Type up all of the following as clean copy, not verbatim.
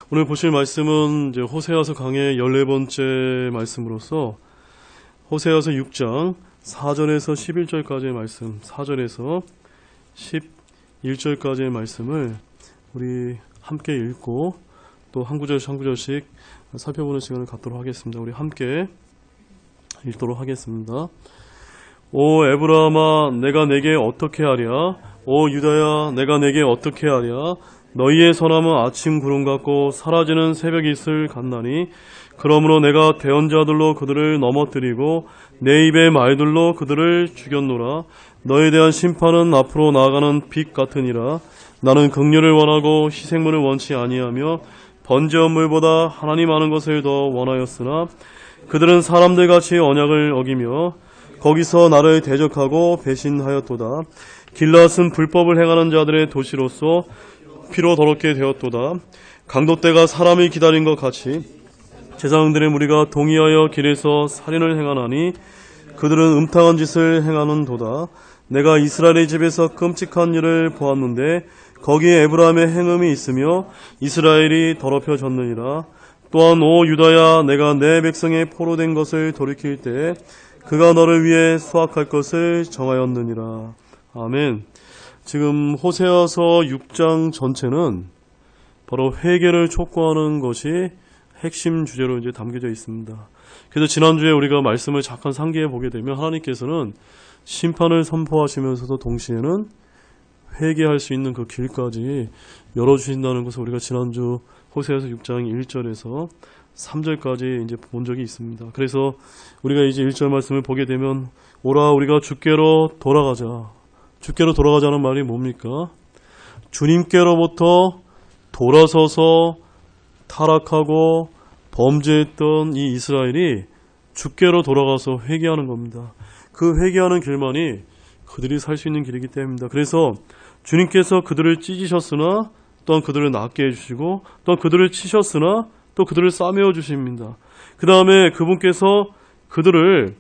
오늘 보실 말씀은 이제 호세아서 강의 14번째 말씀으로서 호세아서 6장 4절에서 11절까지의 말씀, 4절에서 11절까지의 말씀을 우리 함께 읽고 또 한 구절씩 한 구절씩 살펴보는 시간을 갖도록 하겠습니다. 우리 함께 읽도록 하겠습니다. 오 에브라함아, 내가 내게 어떻게 하랴? 오 유다야, 내가 내게 어떻게 하랴? 너희의 선함은 아침 구름 같고 사라지는 새벽 이슬 같나니 그러므로 내가 대언자들로 그들을 넘어뜨리고 내 입의 말들로 그들을 죽였노라. 너에 대한 심판은 앞으로 나아가는 빛 같으니라. 나는 긍휼을 원하고 희생물을 원치 아니하며 번제한 물보다 하나님 아는 것을 더 원하였으나 그들은 사람들같이 언약을 어기며 거기서 나를 대적하고 배신하였도다. 길앗은 불법을 행하는 자들의 도시로서 피로 더럽게 되었도다. 강도떼가 사람을 기다린 것 같이 제사장들의 무리가 동의하여 길에서 살인을 행하나니 그들은 음탕한 짓을 행하는도다. 내가 이스라엘의 집에서 끔찍한 일을 보았는데 거기에 에브라임의 행음이 있으며 이스라엘이 더럽혀졌느니라. 또한 오 유다야, 내가 내 백성의 포로된 것을 돌이킬 때 그가 너를 위해 수확할 것을 정하였느니라. 아멘. 지금 호세아서 6장 전체는 바로 회개를 촉구하는 것이 핵심 주제로 이제 담겨져 있습니다. 그래서 지난주에 우리가 말씀을 잠깐 상기해 보게 되면 하나님께서는 심판을 선포하시면서도 동시에는 회개할 수 있는 그 길까지 열어주신다는 것을 우리가 지난주 호세아서 6장 1절에서 3절까지 이제 본 적이 있습니다. 그래서 우리가 이제 1절 말씀을 보게 되면 오라 우리가 주께로 돌아가자. 주께로 돌아가자는 말이 뭡니까? 주님께로부터 돌아서서 타락하고 범죄했던 이 이스라엘이 주께로 돌아가서 회개하는 겁니다. 그 회개하는 길만이 그들이 살 수 있는 길이기 때문입니다. 그래서 주님께서 그들을 찢으셨으나 또한 그들을 낫게 해주시고 또한 그들을 치셨으나 또 그들을 싸매어 주십니다. 그 다음에 그분께서 그들을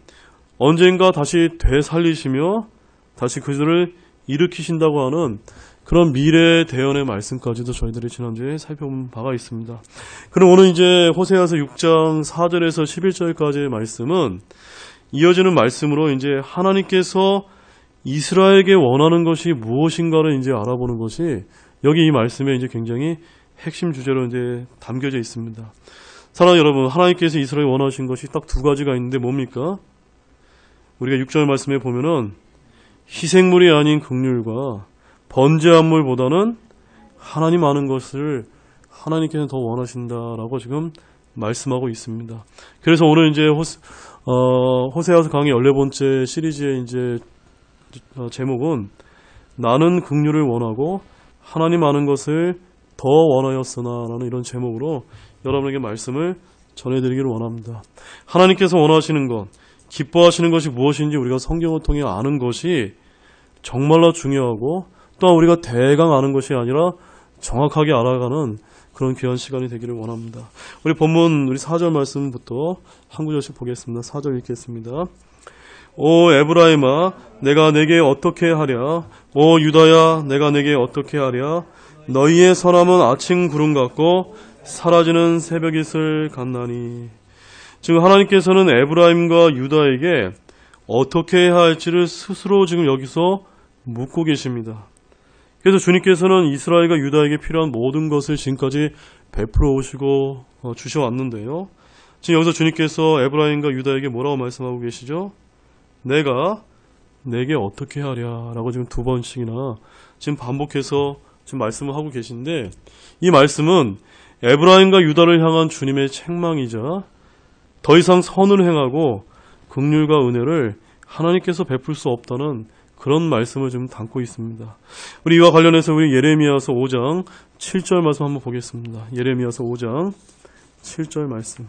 언젠가 다시 되살리시며 다시 그들을 일으키신다고 하는 그런 미래 대언의 말씀까지도 저희들이 지난주에 살펴본 바가 있습니다. 그럼 오늘 이제 호세아서 6장 4절에서 11절까지의 말씀은 이어지는 말씀으로 이제 하나님께서 이스라엘에게 원하는 것이 무엇인가를 이제 알아보는 것이 여기 이 말씀에 이제 굉장히 핵심 주제로 이제 담겨져 있습니다. 사랑하는 여러분, 하나님께서 이스라엘이 원하신 것이 딱 두 가지가 있는데 뭡니까? 우리가 6절 말씀에 보면은 희생물이 아닌 긍휼과 번제한 물보다는 하나님 아는 것을 하나님께서 더 원하신다라고 지금 말씀하고 있습니다. 그래서 오늘 이제 호세아서 강의 14번째 시리즈의 이제 제목은 나는 긍휼을 원하고 하나님 아는 것을 더 원하였으나라는 이런 제목으로 여러분에게 말씀을 전해드리기를 원합니다. 하나님께서 원하시는 것, 기뻐하시는 것이 무엇인지 우리가 성경을 통해 아는 것이 정말로 중요하고 또한 우리가 대강 아는 것이 아니라 정확하게 알아가는 그런 귀한 시간이 되기를 원합니다. 우리 본문 우리 4절 말씀부터 한 구절씩 보겠습니다. 4절 읽겠습니다. 오 에브라임아, 내가 내게 어떻게 하랴? 오 유다야, 내가 내게 어떻게 하랴? 너희의 선함은 아침 구름 같고 사라지는 새벽 이슬 같나니. 지금 하나님께서는 에브라임과 유다에게 어떻게 해야 할지를 스스로 지금 여기서 묻고 계십니다. 그래서 주님께서는 이스라엘과 유다에게 필요한 모든 것을 지금까지 베풀어 오시고 주셔왔는데요. 지금 여기서 주님께서 에브라임과 유다에게 뭐라고 말씀하고 계시죠? 내가 내게 어떻게 하랴 라고 지금 두 번씩이나 지금 반복해서 지금 말씀을 하고 계신데 이 말씀은 에브라임과 유다를 향한 주님의 책망이자 더 이상 선을 행하고 긍휼과 은혜를 하나님께서 베풀 수 없다는 그런 말씀을 좀 담고 있습니다. 우리 이와 관련해서 우리 예레미야서 5장 7절 말씀 한번 보겠습니다. 예레미야서 5장 7절 말씀.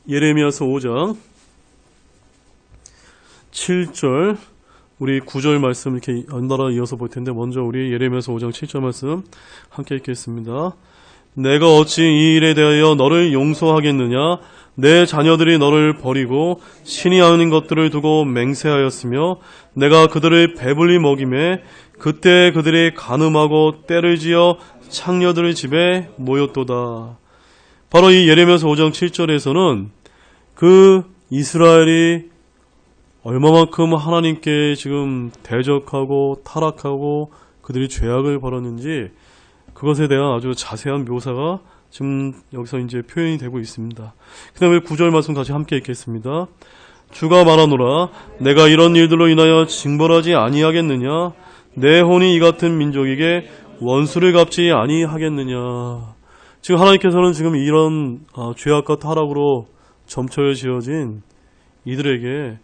예레미야서 5장 7절 우리 9절 말씀 이렇게 연달아 이어서 볼 텐데 먼저 우리 예레미야서 5장 7절 말씀 함께 읽겠습니다. 내가 어찌 이 일에 대하여 너를 용서하겠느냐? 내 자녀들이 너를 버리고 신이 아닌 것들을 두고 맹세하였으며 내가 그들을 배불리 먹임에 그때 그들이 간음하고 때를 지어 창녀들의 집에 모였도다. 바로 이 예레미야서 5장 7절에서는 그 이스라엘이 얼마만큼 하나님께 지금 대적하고 타락하고 그들이 죄악을 벌였는지 그것에 대한 아주 자세한 묘사가 지금 여기서 이제 표현이 되고 있습니다. 그 다음에 9절 말씀 같이 함께 읽겠습니다. 주가 말하노라 내가 이런 일들로 인하여 징벌하지 아니하겠느냐 내 혼이 이 같은 민족에게 원수를 갚지 아니하겠느냐. 지금 하나님께서는 지금 이런 죄악과 타락으로 점쳐여 지어진 이들에게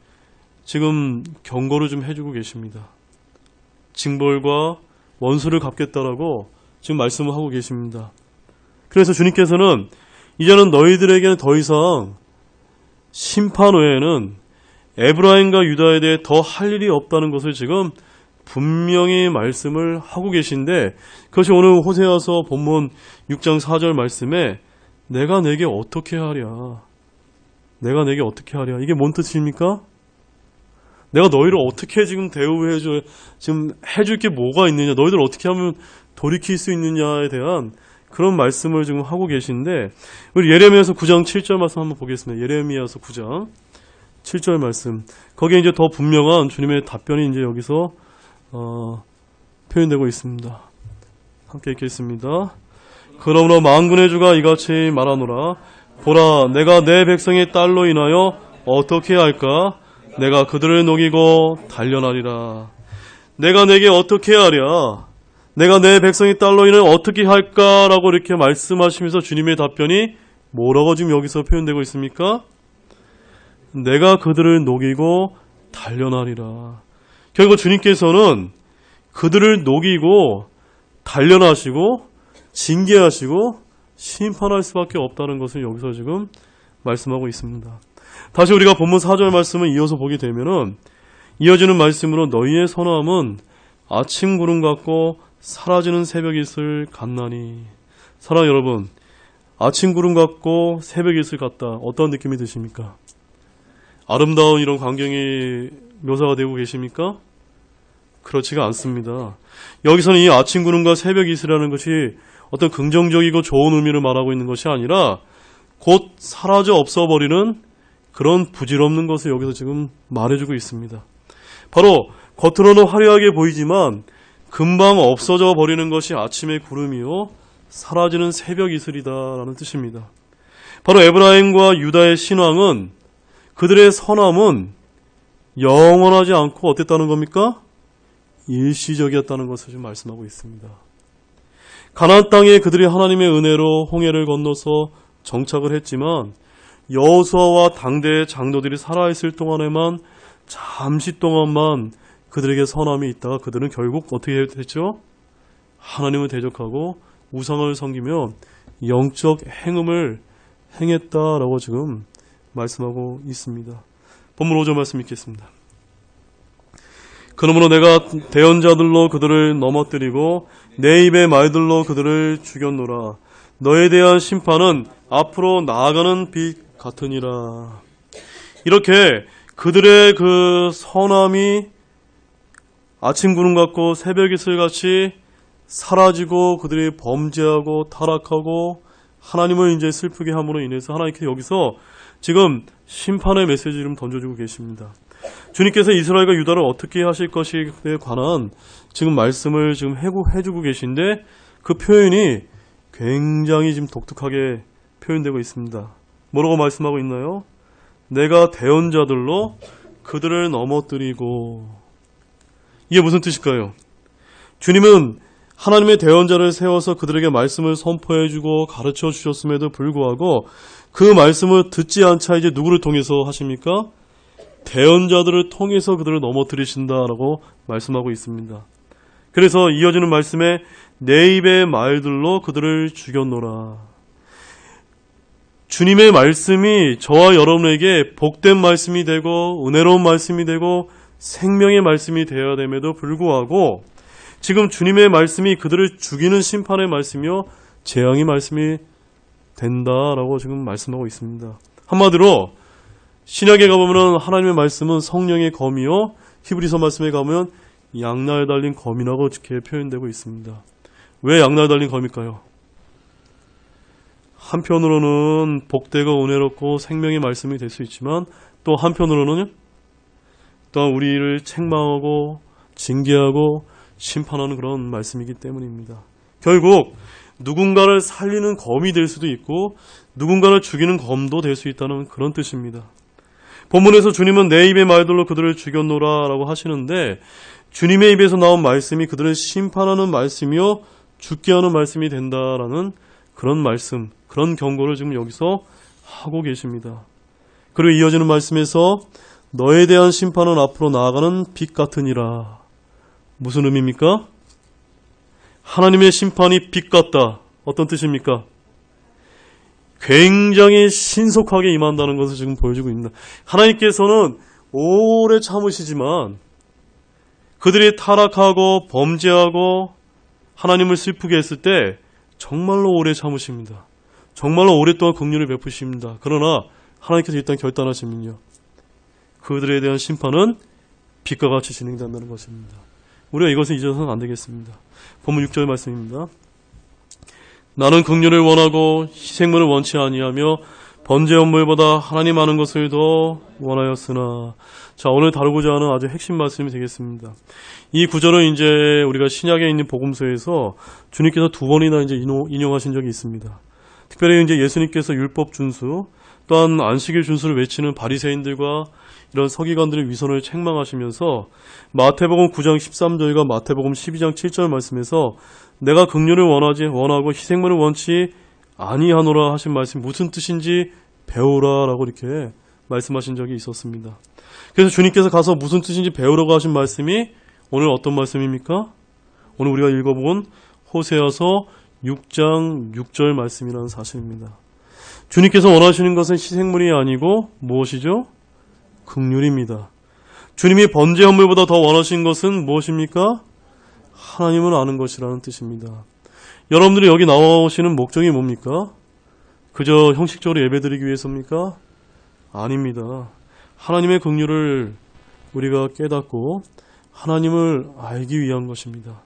지금 경고를 좀 해주고 계십니다. 징벌과 원수를 갚겠다라고 지금 말씀을 하고 계십니다. 그래서 주님께서는 이제는 너희들에게는 더 이상 심판 외에는 에브라임과 유다에 대해 더 할 일이 없다는 것을 지금 분명히 말씀을 하고 계신데 그것이 오늘 호세아서 본문 6장 4절 말씀에 내가 내게 어떻게 하랴. 내가 내게 어떻게 하랴. 이게 뭔 뜻입니까? 내가 너희를 어떻게 지금 대우해줘, 지금 해줄 게 뭐가 있느냐, 너희들 어떻게 하면 돌이킬 수 있느냐에 대한 그런 말씀을 지금 하고 계신데, 우리 예레미야서 9장 7절 말씀 한번 보겠습니다. 예레미야서 9장 7절 말씀. 거기에 이제 더 분명한 주님의 답변이 이제 여기서, 표현되고 있습니다. 함께 읽겠습니다. 그러므로 만군의 주가 이같이 말하노라. 보라, 내가 내 백성의 딸로 인하여 어떻게 할까? 내가 그들을 녹이고 단련하리라. 내가 내게 어떻게 하랴? 내가 내 백성의 딸로 인하여 어떻게 할까라고 이렇게 말씀하시면서 주님의 답변이 뭐라고 지금 여기서 표현되고 있습니까? 내가 그들을 녹이고 단련하리라. 결국 주님께서는 그들을 녹이고 단련하시고 징계하시고 심판할 수밖에 없다는 것을 여기서 지금 말씀하고 있습니다. 다시 우리가 본문 4절 말씀을 이어서 보게 되면은 이어지는 말씀으로 너희의 선함은 아침 구름 같고 사라지는 새벽 이슬 같나니. 사랑하는 여러분, 아침 구름 같고 새벽 이슬 같다. 어떤 느낌이 드십니까? 아름다운 이런 광경이 묘사가 되고 계십니까? 그렇지가 않습니다. 여기서는 이 아침 구름과 새벽 이슬이라는 것이 어떤 긍정적이고 좋은 의미를 말하고 있는 것이 아니라 곧 사라져 없어버리는 그런 부질없는 것을 여기서 지금 말해주고 있습니다. 바로 겉으로는 화려하게 보이지만 금방 없어져 버리는 것이 아침의 구름이요 사라지는 새벽 이슬이다라는 뜻입니다. 바로 에브라임과 유다의 신앙은 그들의 선함은 영원하지 않고 어땠다는 겁니까? 일시적이었다는 것을 지금 말씀하고 있습니다. 가나안 땅에 그들이 하나님의 은혜로 홍해를 건너서 정착을 했지만 여호수아와 당대의 장로들이 살아있을 동안에만 잠시 동안만 그들에게 선함이 있다가 그들은 결국 어떻게 됐죠? 하나님을 대적하고 우상을 섬기며 영적 행음을 행했다라고 지금 말씀하고 있습니다. 본문 5절 말씀 읽겠습니다. 그러므로 내가 대언자들로 그들을 넘어뜨리고 내 입의 말들로 그들을 죽였노라. 너에 대한 심판은 앞으로 나아가는 빛 같으니라. 이렇게 그들의 그 선함이 아침 구름 같고 새벽 이슬 같이 사라지고 그들이 범죄하고 타락하고 하나님을 이제 슬프게 함으로 인해서 하나님께서 여기서 지금 심판의 메시지를 좀 던져주고 계십니다. 주님께서 이스라엘과 유다를 어떻게 하실 것에 관한 지금 말씀을 지금 해주고 계신데 그 표현이 굉장히 지금 독특하게 표현되고 있습니다. 뭐라고 말씀하고 있나요? 내가 대언자들로 그들을 넘어뜨리고. 이게 무슨 뜻일까요? 주님은 하나님의 대언자를 세워서 그들에게 말씀을 선포해주고 가르쳐 주셨음에도 불구하고 그 말씀을 듣지 않자 이제 누구를 통해서 하십니까? 대언자들을 통해서 그들을 넘어뜨리신다라고 말씀하고 있습니다. 그래서 이어지는 말씀에 내 입의 말들로 그들을 죽였노라. 주님의 말씀이 저와 여러분에게 복된 말씀이 되고 은혜로운 말씀이 되고 생명의 말씀이 되어야 됨에도 불구하고 지금 주님의 말씀이 그들을 죽이는 심판의 말씀이요 재앙의 말씀이 된다라고 지금 말씀하고 있습니다. 한마디로 신약에 가보면 하나님의 말씀은 성령의 검이요 히브리서 말씀에 가보면 양날에 달린 검이라고 이렇게 표현되고 있습니다. 왜 양날에 달린 검일까요? 한편으로는 복되고 은혜롭고 생명의 말씀이 될 수 있지만 또 한편으로는 또한 우리를 책망하고 징계하고 심판하는 그런 말씀이기 때문입니다. 결국 누군가를 살리는 검이 될 수도 있고 누군가를 죽이는 검도 될 수 있다는 그런 뜻입니다. 본문에서 주님은 내 입의 말들로 그들을 죽였노라 라고 하시는데 주님의 입에서 나온 말씀이 그들을 심판하는 말씀이요 죽게 하는 말씀이 된다라는 그런 말씀, 그런 경고를 지금 여기서 하고 계십니다. 그리고 이어지는 말씀에서 너에 대한 심판은 앞으로 나아가는 빛 같으니라. 무슨 의미입니까? 하나님의 심판이 빛 같다. 어떤 뜻입니까? 굉장히 신속하게 임한다는 것을 지금 보여주고 있습니다. 하나님께서는 오래 참으시지만 그들이 타락하고 범죄하고 하나님을 슬프게 했을 때 정말로 오래 참으십니다. 정말로 오랫동안 긍휼을 베푸십니다. 그러나 하나님께서 일단 결단하시면요, 그들에 대한 심판은 빛과 같이 진행된다는 것입니다. 우리가 이것을 잊어서는 안 되겠습니다. 본문 6절 말씀입니다. 나는 긍휼을 원하고 희생물을 원치 아니하며 번제 헌물보다 하나님 아는 것을 더 원하였으나. 자, 오늘 다루고자 하는 아주 핵심 말씀이 되겠습니다. 이 구절은 이제 우리가 신약에 있는 복음서에서 주님께서 두 번이나 이제 인용하신 적이 있습니다. 특별히 이제 예수님께서 율법 준수, 또한 안식일 준수를 외치는 바리새인들과 이런 서기관들의 위선을 책망하시면서 마태복음 9장 13절과 마태복음 12장 7절 말씀에서 내가 긍휼을 원하고 희생물을 원치 아니하노라 하신 말씀이 무슨 뜻인지 배우라라고 이렇게 말씀하신 적이 있었습니다. 그래서 주님께서 가서 무슨 뜻인지 배우라고 하신 말씀이 오늘 어떤 말씀입니까? 오늘 우리가 읽어본 호세아서 6장 6절 말씀이라는 사실입니다. 주님께서 원하시는 것은 희생물이 아니고 무엇이죠? 긍휼입니다. 주님이 번제 헌물보다 더 원하신 것은 무엇입니까? 하나님을 아는 것이라는 뜻입니다. 여러분들이 여기 나오시는 목적이 뭡니까? 그저 형식적으로 예배드리기 위해서입니까? 아닙니다. 하나님의 긍휼을 우리가 깨닫고 하나님을 알기 위한 것입니다.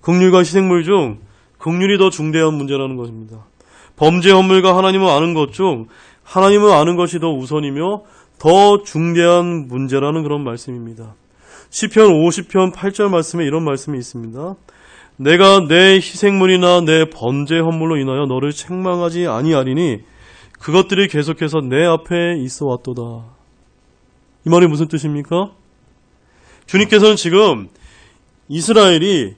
긍휼과 희생물 중 긍휼이 더 중대한 문제라는 것입니다. 범죄 헌물과 하나님을 아는 것 중 하나님을 아는 것이 더 우선이며 더 중대한 문제라는 그런 말씀입니다. 시편 50편 8절 말씀에 이런 말씀이 있습니다. 내가 내 희생물이나 내 번제 헌물로 인하여 너를 책망하지 아니하리니 그것들이 계속해서 내 앞에 있어 왔도다. 이 말이 무슨 뜻입니까? 주님께서는 지금 이스라엘이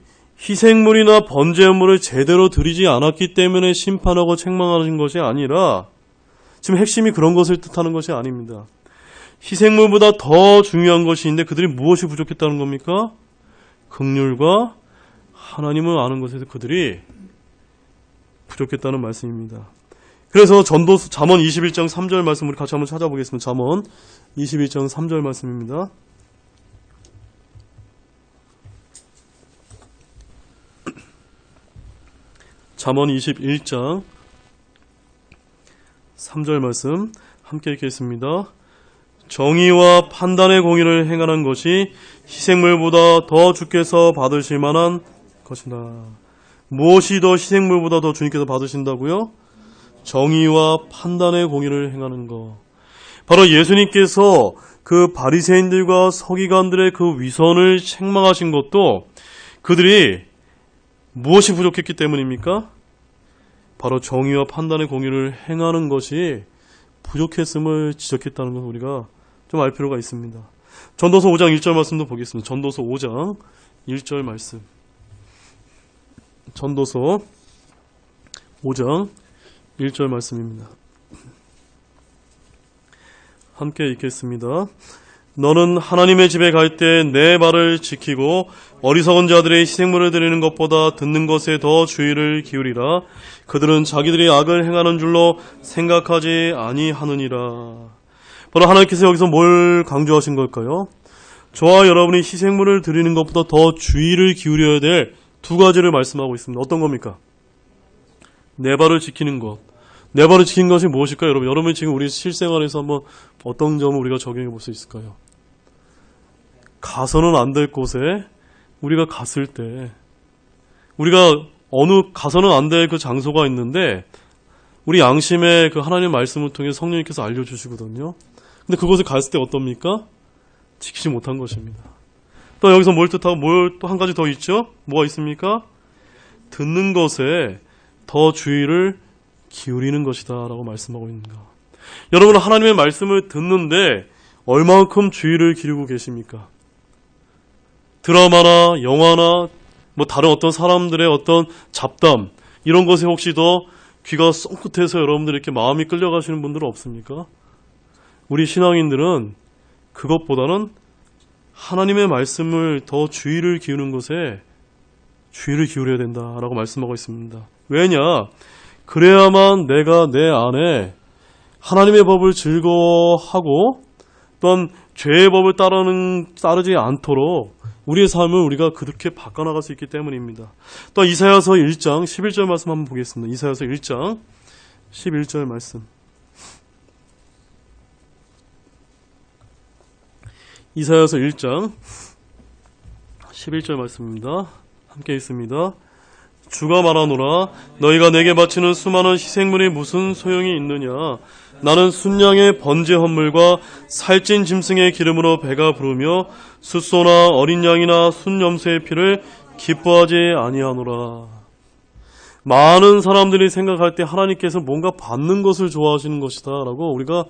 희생물이나 번제 헌물을 제대로 드리지 않았기 때문에 심판하고 책망하는 것이 아니라 지금 핵심이 그런 것을 뜻하는 것이 아닙니다. 희생물보다 더 중요한 것이 있는데 그들이 무엇이 부족했다는 겁니까? 긍휼과 하나님을 아는 것에서 그들이 부족했다는 말씀입니다. 그래서 전도서 잠언 21장 3절 말씀 우리 같이 한번 찾아보겠습니다. 잠언 21장 3절 말씀입니다. 잠언 21장 3절 말씀 함께 읽겠습니다. 정의와 판단의 공의를 행하는 것이 희생물보다 더 주께서 받으실 만한 것이다. 무엇이 더 희생물보다 더 주님께서 받으신다고요? 정의와 판단의 공의를 행하는 것. 바로 예수님께서 그 바리새인들과 서기관들의 그 위선을 책망하신 것도 그들이 무엇이 부족했기 때문입니까? 바로 정의와 판단의 공의를 행하는 것이 부족했음을 지적했다는 것을 우리가 좀 알 필요가 있습니다. 전도서 5장 1절 말씀도 보겠습니다. 전도서 5장 1절 말씀. 전도서 5장 1절 말씀입니다. 함께 읽겠습니다. 너는 하나님의 집에 갈 때 내 말을 지키고 어리석은 자들의 희생물을 드리는 것보다 듣는 것에 더 주의를 기울이라. 그들은 자기들이 악을 행하는 줄로 생각하지 아니하느니라. 바로 하나님께서 여기서 뭘 강조하신 걸까요? 저와 여러분이 희생물을 드리는 것보다 더 주의를 기울여야 될 두 가지를 말씀하고 있습니다. 어떤 겁니까? 내 발을 지키는 것. 내 발을 지키는 것이 무엇일까요, 여러분? 여러분이 지금 우리 실생활에서 한번 어떤 점을 우리가 적용해 볼 수 있을까요? 가서는 안 될 곳에 우리가 갔을 때, 우리가 어느 가서는 안 될 그 장소가 있는데 우리 양심에 그 하나님의 말씀을 통해 성령님께서 알려주시거든요. 근데 그곳에 갔을 때 어떻습니까? 지키지 못한 것입니다. 또 여기서 뭘 뜻하고 뭘 또 한 가지 더 있죠? 뭐가 있습니까? 듣는 것에 더 주의를 기울이는 것이다 라고 말씀하고 있는가. 여러분은 하나님의 말씀을 듣는데 얼마만큼 주의를 기울이고 계십니까? 드라마나 영화나 뭐 다른 어떤 사람들의 어떤 잡담 이런 것에 혹시 더 귀가 쫑긋해서 여러분들 이렇게 마음이 끌려가시는 분들은 없습니까? 우리 신앙인들은 그것보다는 하나님의 말씀을 더 주의를 기우는 것에 주의를 기울여야 된다라고 말씀하고 있습니다. 왜냐? 그래야만 내가 내 안에 하나님의 법을 즐거워하고 또한 죄의 법을 따르지 않도록 우리의 삶을 우리가 그렇게 바꿔나갈 수 있기 때문입니다. 또 이사야서 1장 11절 말씀 한번 보겠습니다. 이사야서 1장 11절 말씀. 이사야서 1장 11절 말씀입니다. 함께 있습니다. 주가 말하노라 너희가 내게 바치는 수많은 희생물이 무슨 소용이 있느냐. 나는 순양의 번제 헌물과 살찐 짐승의 기름으로 배가 부르며 숫소나 어린 양이나 순염소의 피를 기뻐하지 아니하노라. 많은 사람들이 생각할 때 하나님께서 뭔가 받는 것을 좋아하시는 것이다 라고 우리가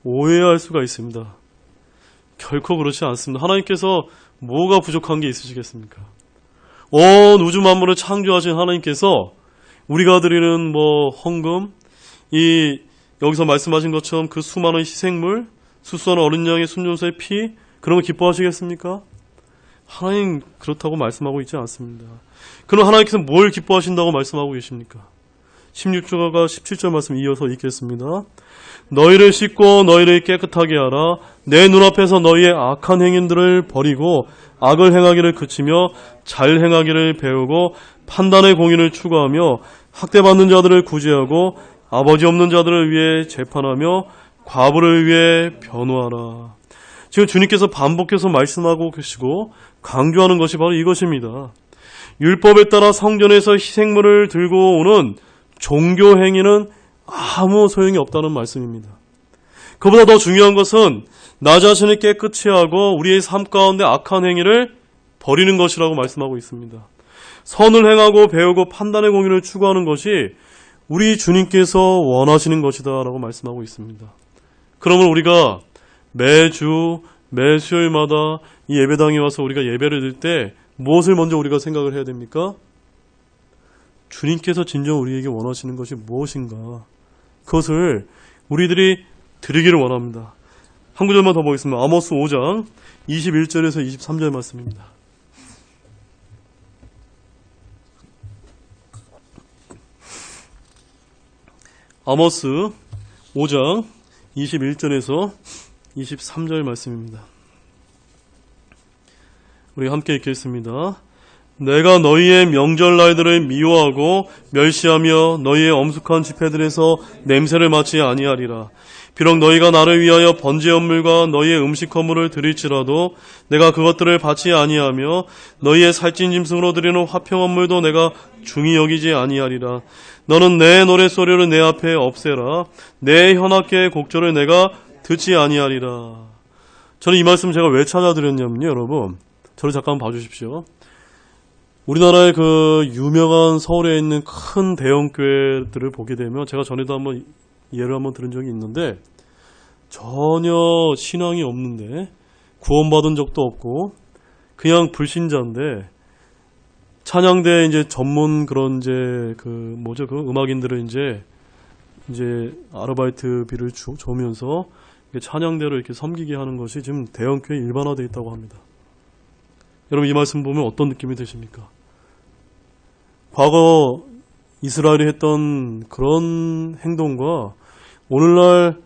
오해할 수가 있습니다. 결코 그렇지 않습니다. 하나님께서 뭐가 부족한 게 있으시겠습니까? 온 우주 만물을 창조하신 하나님께서 우리가 드리는 헌금, 여기서 말씀하신 것처럼 그 수많은 희생물, 숫소나 어린 양의 순염소의 피, 그런 거 기뻐하시겠습니까? 하나님 그렇다고 말씀하고 있지 않습니다. 그럼 하나님께서 뭘 기뻐하신다고 말씀하고 계십니까? 16절과 17절 말씀 이어서 읽겠습니다. 너희를 씻고 너희를 깨끗하게 하라. 내 눈앞에서 너희의 악한 행인들을 버리고 악을 행하기를 그치며 잘 행하기를 배우고 판단의 공의를 추구하며 학대받는 자들을 구제하고 아버지 없는 자들을 위해 재판하며 과부를 위해 변호하라. 지금 주님께서 반복해서 말씀하고 계시고 강조하는 것이 바로 이것입니다. 율법에 따라 성전에서 희생물을 들고 오는 종교 행위는 아무 소용이 없다는 말씀입니다. 그보다 더 중요한 것은 나 자신을 깨끗이 하고 우리의 삶 가운데 악한 행위를 버리는 것이라고 말씀하고 있습니다. 선을 행하고 배우고 판단의 공의를 추구하는 것이 우리 주님께서 원하시는 것이다 라고 말씀하고 있습니다. 그러면 우리가 매주 매 수요일마다 이 예배당에 와서 우리가 예배를 드릴 때 무엇을 먼저 우리가 생각을 해야 됩니까? 주님께서 진정 우리에게 원하시는 것이 무엇인가? 그것을 우리들이 드리기를 원합니다. 한 구절만 더 보겠습니다. 아모스 5장 21절에서 23절 말씀입니다. 아모스 5장 21절에서 23절 말씀입니다. 우리 함께 읽겠습니다. 내가 너희의 명절날들을 미워하고 멸시하며 너희의 엄숙한 집회들에서 냄새를 맡지 아니하리라. 비록 너희가 나를 위하여 번제 헌물과 너희의 음식 헌물을 드릴지라도 내가 그것들을 받지 아니하며 너희의 살찐 짐승으로 드리는 화평 헌물도 내가 중히 여기지 아니하리라. 너는 내 노랫소리를 내 앞에 없애라. 내 현악계의 곡절을 내가 듣지 아니하리라. 저는 이 말씀 제가 왜 찾아드렸냐면요, 여러분. 저를 잠깐 봐주십시오. 우리나라의 그 유명한 서울에 있는 큰 대형 교회들을 보게 되면 제가 전에도 한번 예를 한번 들은 적이 있는데 전혀 신앙이 없는데 구원받은 적도 없고 그냥 불신자인데 찬양대 이제 전문 그런 그 음악인들을 이제 아르바이트비를 주면서 찬양대로 이렇게 섬기게 하는 것이 지금 대형 교회에 일반화되어 있다고 합니다. 여러분 이 말씀 보면 어떤 느낌이 드십니까? 과거 이스라엘이 했던 그런 행동과 오늘날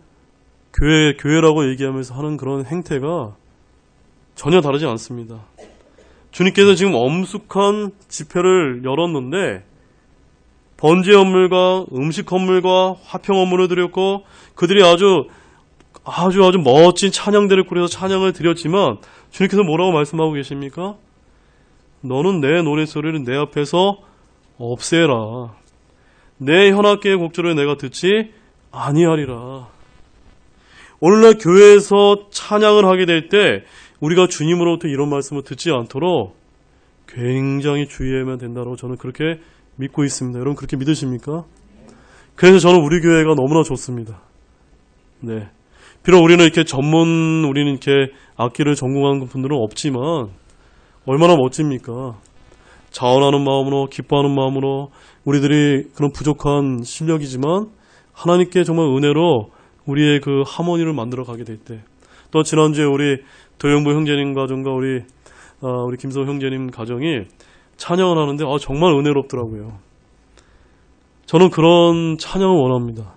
교회라고 얘기하면서 하는 그런 행태가 전혀 다르지 않습니다. 주님께서 지금 엄숙한 집회를 열었는데 번제 헌물과 음식 헌물과 화평 헌물을 드렸고 그들이 아주 아주 멋진 찬양대를 꾸려서 찬양을 드렸지만 주님께서 뭐라고 말씀하고 계십니까? 너는 내 노랫소리를 내 앞에서 없애라. 내 현악기의 곡조를 내가 듣지 아니하리라. 오늘날 교회에서 찬양을 하게 될 때 우리가 주님으로부터 이런 말씀을 듣지 않도록 굉장히 주의해야만 된다고 저는 그렇게 믿고 있습니다. 여러분 그렇게 믿으십니까? 그래서 저는 우리 교회가 너무나 좋습니다. 네. 비록 우리는 우리는 이렇게 악기를 전공한 분들은 없지만 얼마나 멋집니까? 자원하는 마음으로, 기뻐하는 마음으로 우리들이 그런 부족한 실력이지만 하나님께 정말 은혜로 우리의 그 하모니를 만들어 가게 될 때, 또 지난주에 우리 도영부 형제님 가정과 우리 김서 형제님 가정이 찬양을 하는데 정말 은혜롭더라고요. 저는 그런 찬양을 원합니다.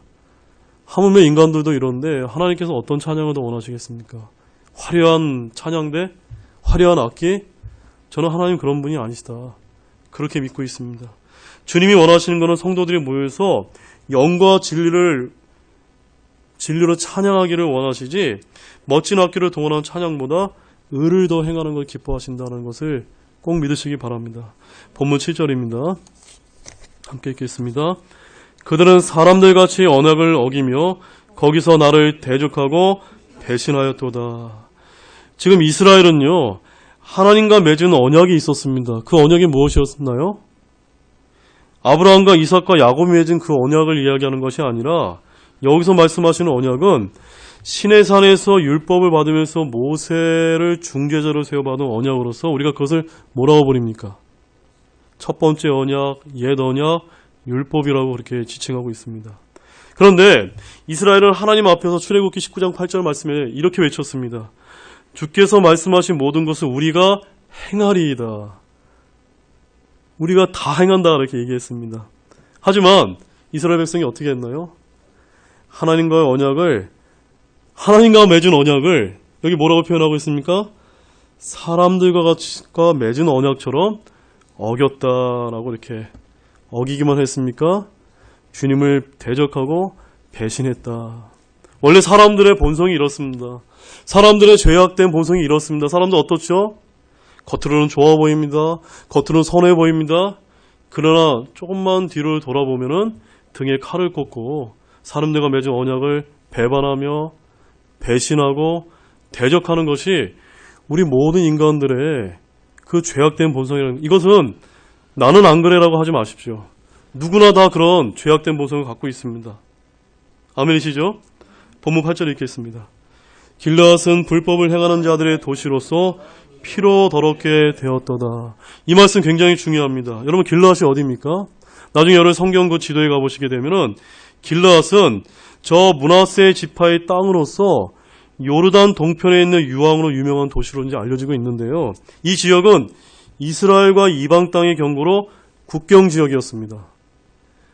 하물며 인간들도 이런데 하나님께서 어떤 찬양을 더 원하시겠습니까? 화려한 찬양대, 화려한 악기? 저는 하나님 그런 분이 아니시다. 그렇게 믿고 있습니다. 주님이 원하시는 것은 성도들이 모여서 영과 진리로 찬양하기를 원하시지, 멋진 악기를 동원한 찬양보다 의를 더 행하는 걸 기뻐하신다는 것을 꼭 믿으시기 바랍니다. 본문 7절입니다. 함께 읽겠습니다. 그들은 사람들같이 언약을 어기며 거기서 나를 대적하고 배신하였도다. 지금 이스라엘은요, 하나님과 맺은 언약이 있었습니다. 그 언약이 무엇이었나요? 아브라함과 이삭과 야곱이 맺은 그 언약을 이야기하는 것이 아니라 여기서 말씀하시는 언약은 시내산에서 율법을 받으면서 모세를 중재자로 세워받은 언약으로서 우리가 그것을 뭐라고 부릅니까? 첫 번째 언약, 옛 언약, 율법이라고 그렇게 지칭하고 있습니다. 그런데 이스라엘은 하나님 앞에서 출애굽기 19장 8절 말씀에 이렇게 외쳤습니다. 주께서 말씀하신 모든 것을 우리가 행하리이다. 우리가 다 행한다 이렇게 얘기했습니다. 하지만 이스라엘 백성이 어떻게 했나요? 하나님과 맺은 언약을 여기 뭐라고 표현하고 있습니까? 사람들과 맺은 언약처럼 어겼다라고 이렇게 어기기만 했습니까? 주님을 대적하고 배신했다. 원래 사람들의 본성이 이렇습니다. 사람들의 죄악된 본성이 이렇습니다. 사람들 어떻죠? 겉으로는 좋아 보입니다. 겉으로는 선해 보입니다. 그러나 조금만 뒤를 돌아보면은 등에 칼을 꽂고 사람들과 맺은 언약을 배반하며 배신하고 대적하는 것이 우리 모든 인간들의 그 죄악된 본성이라는, 이것은 나는 안 그래라고 하지 마십시오. 누구나 다 그런 죄악된 본성을 갖고 있습니다. 아멘이시죠? 본문 8절 읽겠습니다. 길르앗은 불법을 행하는 자들의 도시로서 피로 더럽게 되었도다. 이 말씀 굉장히 중요합니다. 여러분 길르앗이 어디입니까? 나중에 여러분 성경 그 지도에 가보시게 되면은 길르앗은 저 므낫세 지파의 땅으로서 요르단 동편에 있는 유황으로 유명한 도시로 이제 알려지고 있는데요. 이 지역은 이스라엘과 이방 땅의 경고로 국경 지역이었습니다.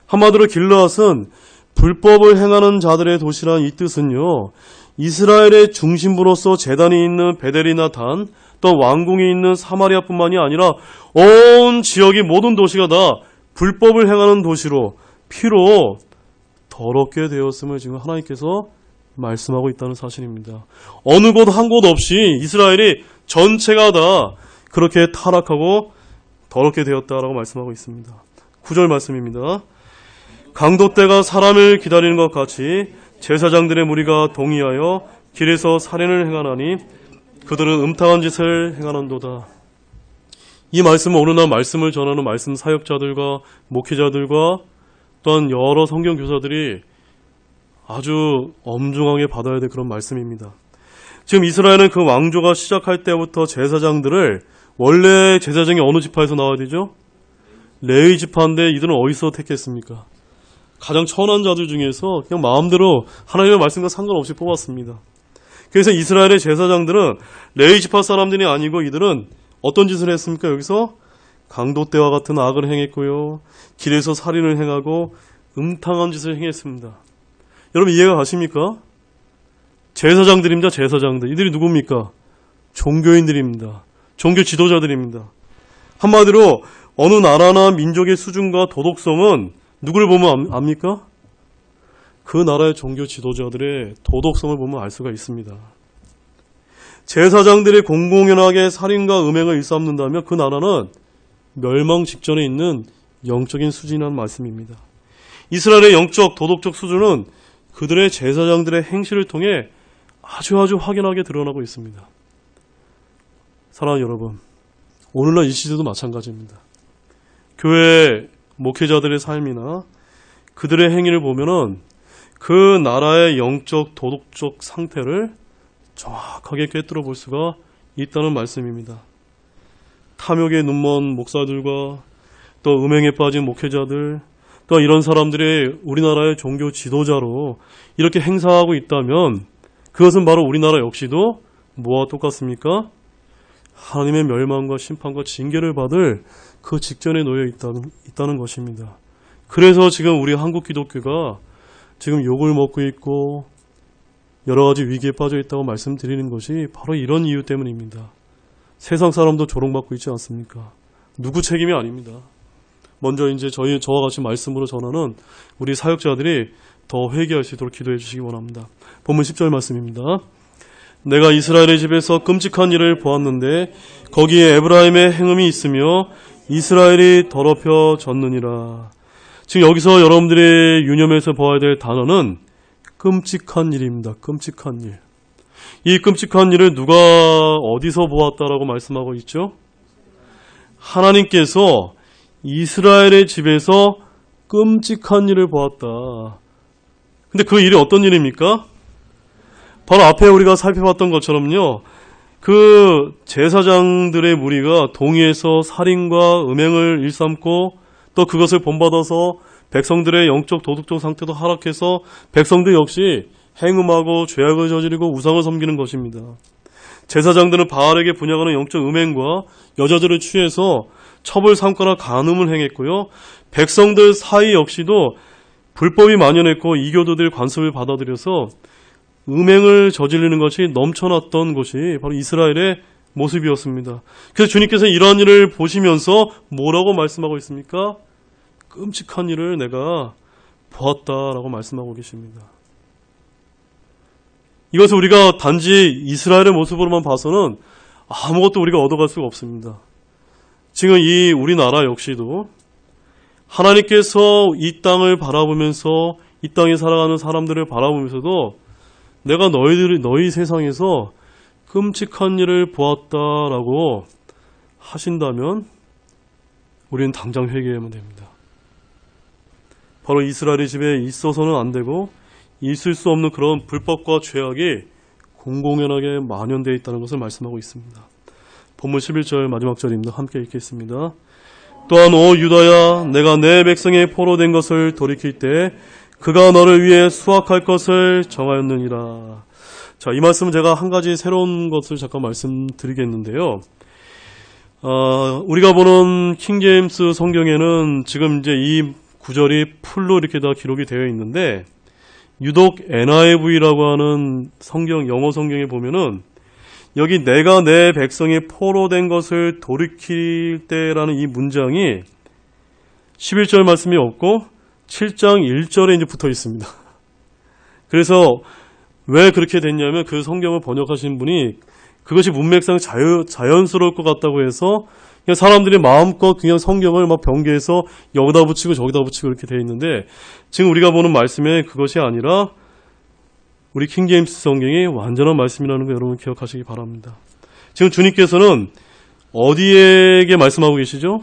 한마디로 길르앗은 불법을 행하는 자들의 도시란 이 뜻은요, 이스라엘의 중심부로서 제단이 있는 베델이나 단, 또 왕궁이 있는 사마리아뿐만이 아니라 온 지역이 모든 도시가 다 불법을 행하는 도시로 피로 더럽게 되었음을 지금 하나님께서 말씀하고 있다는 사실입니다. 어느 곳 한 곳 없이 이스라엘이 전체가 다 그렇게 타락하고 더럽게 되었다라고 말씀하고 있습니다. 9절 말씀입니다. 강도떼가 사람을 기다리는 것 같이 제사장들의 무리가 동의하여 길에서 살인을 행하나니 그들은 음탕한 짓을 행하는도다. 이 말씀은 오늘날 말씀을 전하는 말씀 사역자들과 목회자들과 또한 여러 성경 교사들이 아주 엄중하게 받아야 될 그런 말씀입니다. 지금 이스라엘은 그 왕조가 시작할 때부터 제사장들을, 원래 제사장이 어느 지파에서 나와야 되죠? 레위 지파인데 이들은 어디서 택했습니까? 가장 천한 자들 중에서 그냥 마음대로 하나님의 말씀과 상관없이 뽑았습니다. 그래서 이스라엘의 제사장들은 레위 지파 사람들이 아니고 이들은 어떤 짓을 했습니까? 여기서 강도떼와 같은 악을 행했고요. 길에서 살인을 행하고 음탕한 짓을 행했습니다. 여러분 이해가 가십니까? 제사장들입니다. 제사장들. 이들이 누굽니까? 종교인들입니다. 종교 지도자들입니다. 한마디로 어느 나라나 민족의 수준과 도덕성은 누구를 보면 압니까? 그 나라의 종교 지도자들의 도덕성을 보면 알 수가 있습니다. 제사장들이 공공연하게 살인과 음행을 일삼는다면 그 나라는 멸망 직전에 있는 영적인 수준이라는 말씀입니다. 이스라엘의 영적 도덕적 수준은 그들의 제사장들의 행실을 통해 아주 확연하게 드러나고 있습니다. 사랑하는 여러분, 오늘날 이 시대도 마찬가지입니다. 교회 목회자들의 삶이나 그들의 행위를 보면은 그 나라의 영적 도덕적 상태를 정확하게 꿰뚫어 볼 수가 있다는 말씀입니다. 탐욕에 눈먼 목사들과 또 음행에 빠진 목회자들, 또 이런 사람들이 우리나라의 종교 지도자로 이렇게 행사하고 있다면 그것은 바로 우리나라 역시도 뭐와 똑같습니까? 하나님의 멸망과 심판과 징계를 받을 그 직전에 놓여 있다는 것입니다. 그래서 지금 우리 한국 기독교가 지금 욕을 먹고 있고 여러 가지 위기에 빠져 있다고 말씀드리는 것이 바로 이런 이유 때문입니다. 세상 사람도 조롱받고 있지 않습니까? 누구 책임이 아닙니다. 먼저 이제 저와 같이 말씀으로 전하는 우리 사역자들이 더 회개할 수 있도록 기도해 주시기 원합니다. 본문 10절 말씀입니다. 내가 이스라엘의 집에서 끔찍한 일을 보았는데 거기에 에브라임의 행음이 있으며 이스라엘이 더럽혀졌느니라. 지금 여기서 여러분들이 유념해서 보아야 될 단어는 끔찍한 일입니다. 끔찍한 일. 이 끔찍한 일을 누가 어디서 보았다라고 말씀하고 있죠? 하나님께서 이스라엘의 집에서 끔찍한 일을 보았다. 근데 그 일이 어떤 일입니까? 바로 앞에 우리가 살펴봤던 것처럼요. 그 제사장들의 무리가 동의해서 살인과 음행을 일삼고 또 그것을 본받아서 백성들의 영적 도덕적 상태도 하락해서 백성들 역시 행음하고 죄악을 저지르고 우상을 섬기는 것입니다. 제사장들은 바알에게 분양하는 영적 음행과 여자들을 취해서 첩을 삼거나 간음을 행했고요. 백성들 사이 역시도 불법이 만연했고 이교도들의 관습을 받아들여서 음행을 저지르는 것이 넘쳐났던 것이 바로 이스라엘의 모습이었습니다. 그래서 주님께서 이러한 일을 보시면서 뭐라고 말씀하고 있습니까? 끔찍한 일을 내가 보았다라고 말씀하고 계십니다. 이것을 우리가 단지 이스라엘의 모습으로만 봐서는 아무것도 우리가 얻어갈 수가 없습니다. 지금 이 우리나라 역시도 하나님께서 이 땅을 바라보면서 이 땅에 살아가는 사람들을 바라보면서도 내가 너희 세상에서 끔찍한 일을 보았다라고 하신다면 우리는 당장 회개하면 됩니다. 바로 이스라엘의 집에 있어서는 안 되고 있을 수 없는 그런 불법과 죄악이 공공연하게 만연되어 있다는 것을 말씀하고 있습니다. 본문 11절 마지막 절입니다. 함께 읽겠습니다. 또한 오 유다야 내가 내 백성의 포로된 것을 돌이킬 때 그가 너를 위해 수확할 것을 정하였느니라. 자, 이 말씀은 제가 한 가지 새로운 것을 잠깐 말씀드리겠는데요. 우리가 보는 킹제임스 성경에는 지금 이제 이 구절이 풀로 이렇게 다 기록이 되어 있는데 유독 NIV라고 하는 영어 성경에 보면은 여기 내가 내 백성이 포로된 것을 돌이킬 때라는 이 문장이 11절 말씀이 없고 7장 1절에 이제 붙어 있습니다. 그래서 왜 그렇게 됐냐면 그 성경을 번역하신 분이 그것이 문맥상 자연스러울 것 같다고 해서 그냥 사람들이 마음껏 그냥 성경을 막 변개해서 여기다 붙이고 저기다 붙이고 이렇게 되어 있는데 지금 우리가 보는 말씀에 그것이 아니라 우리 킹제임스 성경이 완전한 말씀이라는 거 여러분 기억하시기 바랍니다. 지금 주님께서는 어디에게 말씀하고 계시죠?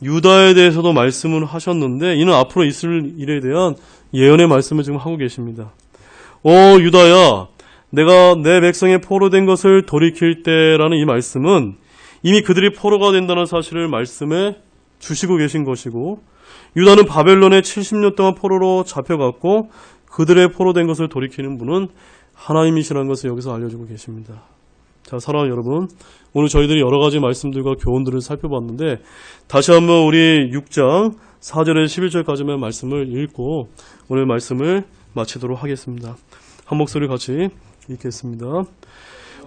유다에 대해서도 말씀을 하셨는데 이는 앞으로 있을 일에 대한 예언의 말씀을 지금 하고 계십니다. 오 유다야 내가 내 백성의 포로된 것을 돌이킬 때라는 이 말씀은 이미 그들이 포로가 된다는 사실을 말씀해 주시고 계신 것이고 유다는 바벨론에 70년 동안 포로로 잡혀갔고 그들의 포로된 것을 돌이키는 분은 하나님이시라는 것을 여기서 알려주고 계십니다. 자, 사랑하는 여러분, 오늘 저희들이 여러 가지 말씀들과 교훈들을 살펴봤는데 다시 한번 우리 6장 4절에서 11절까지만 말씀을 읽고 오늘 말씀을 마치도록 하겠습니다. 한 목소리 같이 읽겠습니다.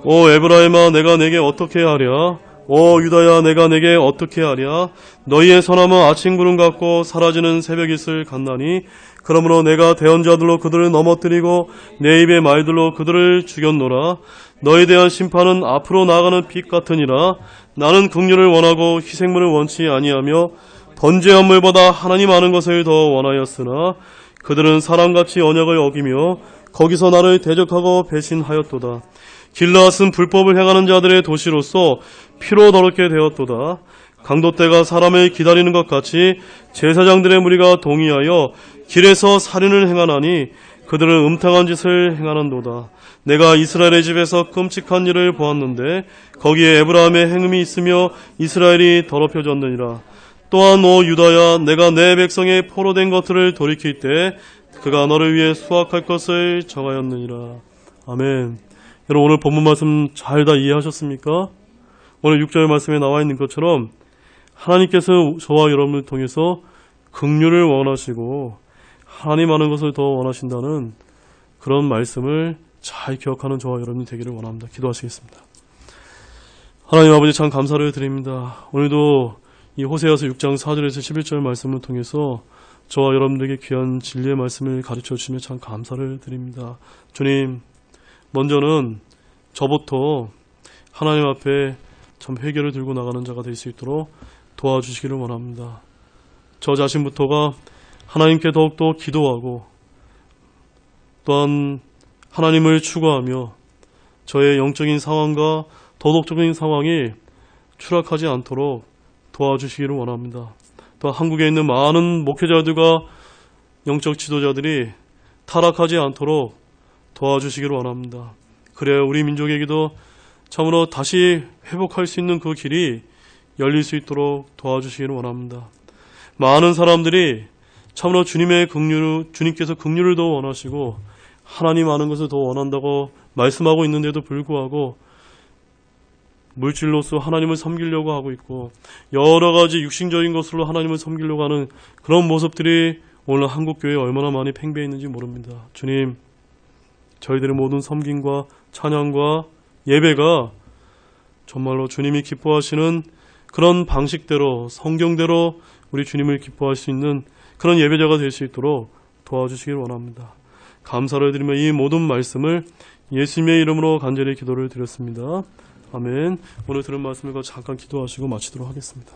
오 에브라임아 내가 내게 어떻게 하랴 오 유다야, 내가 내게 어떻게 하랴? 너희의 선함은 아침 구름 같고 사라지는 새벽 이슬 같나니 그러므로 내가 대언자들로 그들을 넘어뜨리고 내 입의 말들로 그들을 죽였노라. 너희에 대한 심판은 앞으로 나아가는 빛 같으니라. 나는 긍휼을 원하고 희생물을 원치 아니하며 번제한 물보다 하나님 아는 것을 더 원하였으나 그들은 사람같이 언약을 어기며 거기서 나를 대적하고 배신하였도다. 길르앗은 불법을 행하는 자들의 도시로서 피로 더럽게 되었도다. 강도떼가 사람을 기다리는 것 같이 제사장들의 무리가 동의하여 길에서 살인을 행하나니 그들은 음탕한 짓을 행하는도다. 내가 이스라엘의 집에서 끔찍한 일을 보았는데 거기에 에브라임의 행음이 있으며 이스라엘이 더럽혀졌느니라. 또한 오 유다야, 내가 내 백성의 포로된 것들을 돌이킬 때 그가 너를 위해 수확할 것을 정하였느니라. 아멘. 여러분, 오늘 본문 말씀 잘 다 이해하셨습니까? 오늘 6절 말씀에 나와 있는 것처럼 하나님께서 저와 여러분을 통해서 긍휼을 원하시고 하나님 아는 것을 더 원하신다는 그런 말씀을 잘 기억하는 저와 여러분이 되기를 원합니다. 기도하시겠습니다. 하나님 아버지, 참 감사를 드립니다. 오늘도 이 호세아서 6장 4절에서 11절 말씀을 통해서 저와 여러분들에게 귀한 진리의 말씀을 가르쳐 주시며 참 감사를 드립니다. 주님, 먼저는 저부터 하나님 앞에 참 회개를 들고 나가는 자가 될 수 있도록 도와주시기를 원합니다. 저 자신부터가 하나님께 더욱더 기도하고 또한 하나님을 추구하며 저의 영적인 상황과 도덕적인 상황이 추락하지 않도록 도와주시기를 원합니다. 또 한국에 있는 많은 목회자들과 영적 지도자들이 타락하지 않도록 도와주시기를 원합니다. 그래야 우리 민족에게도 참으로 다시 회복할 수 있는 그 길이 열릴 수 있도록 도와주시기를 원합니다. 많은 사람들이 참으로 주님께서 긍휼을 더 원하시고 하나님 아는 것을 더 원한다고 말씀하고 있는데도 불구하고 물질로서 하나님을 섬기려고 하고 있고 여러 가지 육신적인 것으로 하나님을 섬기려고 하는 그런 모습들이 오늘 한국교회에 얼마나 많이 팽배해 있는지 모릅니다. 주님, 저희들의 모든 섬김과 찬양과 예배가 정말로 주님이 기뻐하시는 그런 방식대로 성경대로 우리 주님을 기뻐할 수 있는 그런 예배자가 될 수 있도록 도와주시길 원합니다. 감사를 드리며 이 모든 말씀을 예수님의 이름으로 간절히 기도를 드렸습니다. 아멘. 오늘 들은 말씀을 잠깐 기도하시고 마치도록 하겠습니다.